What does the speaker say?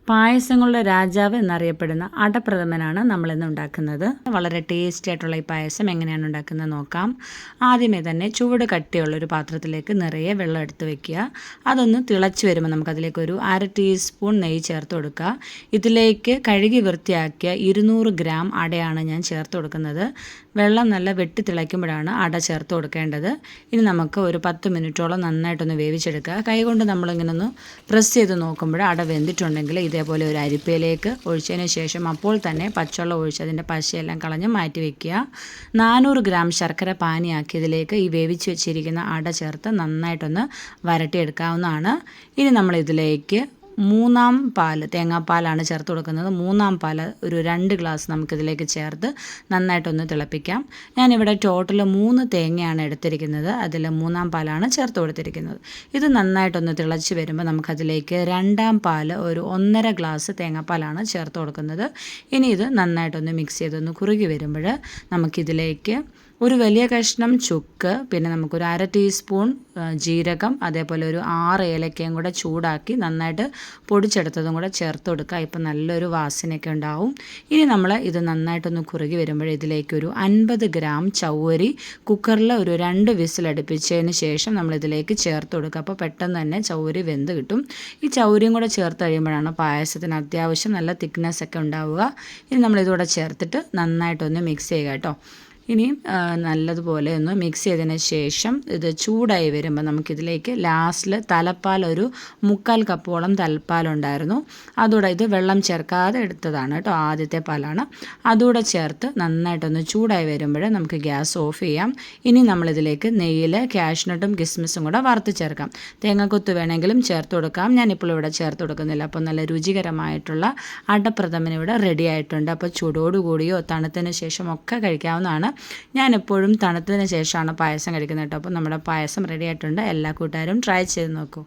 പായസങ്ങളുടെ രാജാവ് എന്നറിയപ്പെടുന്ന അടപ്രഥമനാണ് നമ്മളിന്ന് ഉണ്ടാക്കുന്നത്. വളരെ ടേസ്റ്റി ആയിട്ടുള്ള ഈ പായസം എങ്ങനെയാണ് ഉണ്ടാക്കുന്നത് നോക്കാം. ആദ്യമേ തന്നെ ചൂട് കട്ടിയുള്ളൊരു പാത്രത്തിലേക്ക് നിറയെ വെള്ളം എടുത്ത് വെക്കുക. അതൊന്ന് തിളച്ച് വരുമ്പോൾ നമുക്കതിലേക്ക് ഒരു 1/2 ടീസ്പൂൺ നെയ്യ് ചേർത്ത് കൊടുക്കുക. ഇതിലേക്ക് കഴുകി വൃത്തിയാക്കിയ 200 ഗ്രാം അടയാണ് ഞാൻ ചേർത്ത് കൊടുക്കുന്നത്. വെള്ളം നല്ല വെട്ടി തിളയ്ക്കുമ്പോഴാണ് അട ചേർത്ത് കൊടുക്കേണ്ടത്. ഇനി നമുക്ക് ഒരു 10 മിനിറ്റോളം നന്നായിട്ടൊന്ന് വേവിച്ചെടുക്കുക. കൈകൊണ്ട് നമ്മളിങ്ങനെ ഒന്ന് പ്രസ് ചെയ്ത് നോക്കുമ്പോൾ അട വെന്തിട്ടുണ്ടെങ്കിൽ ഇതേപോലെ ഒരു അരിപ്പയിലേക്ക് ഒഴിച്ചതിന് ശേഷം അപ്പോൾ തന്നെ പച്ചവെള്ളം ഒഴിച്ച് അതിൻ്റെ പശയെല്ലാം കളഞ്ഞ് മാറ്റി വയ്ക്കുക. 400 ഗ്രാം ശർക്കര പാനിയാക്കിയതിലേക്ക് ഈ വേവിച്ച് വെച്ചിരിക്കുന്ന അട ചേർത്ത് നന്നായിട്ടൊന്ന് വരട്ടിയെടുക്കാവുന്നതാണ്. ഇനി നമ്മളിതിലേക്ക് 3-ാം പാൽ, തേങ്ങാപ്പാലാണ് ചേർത്ത് കൊടുക്കുന്നത്. 3-ാം പാൽ ഒരു 2 ഗ്ലാസ് നമുക്കിതിലേക്ക് ചേർത്ത് നന്നായിട്ടൊന്ന് തിളപ്പിക്കാം. ഞാനിവിടെ ടോട്ടൽ 3 തേങ്ങയാണ് എടുത്തിരിക്കുന്നത്. അതിൽ 3-ാം പാലാണ് ചേർത്ത് കൊടുത്തിരിക്കുന്നത്. ഇത് നന്നായിട്ടൊന്ന് തിളച്ച് വരുമ്പോൾ നമുക്കതിലേക്ക് 2-ാം പാൽ ഒരു 1.5 ഗ്ലാസ് തേങ്ങാപ്പാലാണ് ചേർത്ത് കൊടുക്കുന്നത്. ഇനി ഇത് നന്നായിട്ടൊന്ന് മിക്സ് ചെയ്തൊന്ന് കുറുകി വരുമ്പോൾ നമുക്കിതിലേക്ക് ഒരു വലിയ കഷ്ണം ചുക്ക്, പിന്നെ നമുക്കൊരു 1/2 ടീസ്പൂൺ ജീരകം, അതേപോലെ ഒരു 6 ഏലക്കയും കൂടെ ചൂടാക്കി നന്നായിട്ട് പൊടിച്ചെടുത്തതും കൂടെ ചേർത്ത് കൊടുക്കുക. ഇപ്പം നല്ലൊരു വാസനയൊക്കെ ഉണ്ടാവും. ഇനി നമ്മൾ ഇത് നന്നായിട്ടൊന്ന് കുറുകി വരുമ്പോൾ ഇതിലേക്കൊരു 50 ഗ്രാം ചവ്വരി കുക്കറിൽ ഒരു 2 വിസിലടുപ്പിച്ചതിന് ശേഷം നമ്മളിതിലേക്ക് ചേർത്ത് കൊടുക്കുക. അപ്പോൾ പെട്ടെന്ന് തന്നെ ചവ്വരി വെന്ത് കിട്ടും. ഈ ചവ്വരിയും കൂടെ ചേർത്ത് കഴിയുമ്പോഴാണ് പായസത്തിന് അത്യാവശ്യം നല്ല തിക്നെസ് ഒക്കെ ഉണ്ടാവുക. ഇനി നമ്മളിതൂടെ ചേർത്തിട്ട് നന്നായിട്ടൊന്ന് മിക്സ് ചെയ്യുക കേട്ടോ. ഇനി നല്ലതുപോലെ ഒന്ന് മിക്സ് ചെയ്തതിന് ശേഷം ഇത് ചൂടായി വരുമ്പോൾ നമുക്കിതിലേക്ക് ലാസ്റ്റിൽ തലപ്പാൽ ഒരു 3/4 കപ്പോളം തലപ്പാലുണ്ടായിരുന്നു. അതുകൂടെ ഇത് വെള്ളം ചേർക്കാതെ എടുത്തതാണ് കേട്ടോ, ആദ്യത്തെ പാലാണ്. അതുകൂടെ ചേർത്ത് നന്നായിട്ടൊന്ന് ചൂടായി വരുമ്പോൾ നമുക്ക് ഗ്യാസ് ഓഫ് ചെയ്യാം. ഇനി നമ്മളിതിലേക്ക് നെയ്യിൽ കാഷ്നട്ടും കിസ്മിസും കൂടെ വറുത്ത് ചേർക്കാം. തേങ്ങാക്കൊത്ത് വേണമെങ്കിലും ചേർത്ത് കൊടുക്കാം. ഞാനിപ്പോൾ ഇവിടെ ചേർത്ത് കൊടുക്കുന്നില്ല. അപ്പോൾ നല്ല രുചികരമായിട്ടുള്ള അടപ്രഥമൻ ഇവിടെ റെഡി ആയിട്ടുണ്ട്. അപ്പോൾ ചൂടോടുകൂടിയോ തണുത്തതിന് ശേഷം ഒക്കെ കഴിക്കാവുന്നതാണ്. ഞാനെപ്പോഴും തണുത്തതിന് ശേഷമാണ് പായസം കഴിക്കുന്നത് കേട്ടോ. അപ്പോൾ നമ്മുടെ പായസം റെഡി ആയിട്ടുണ്ട്. എല്ലാ കൂട്ടുകാരും ട്രൈ ചെയ്ത് നോക്കൂ.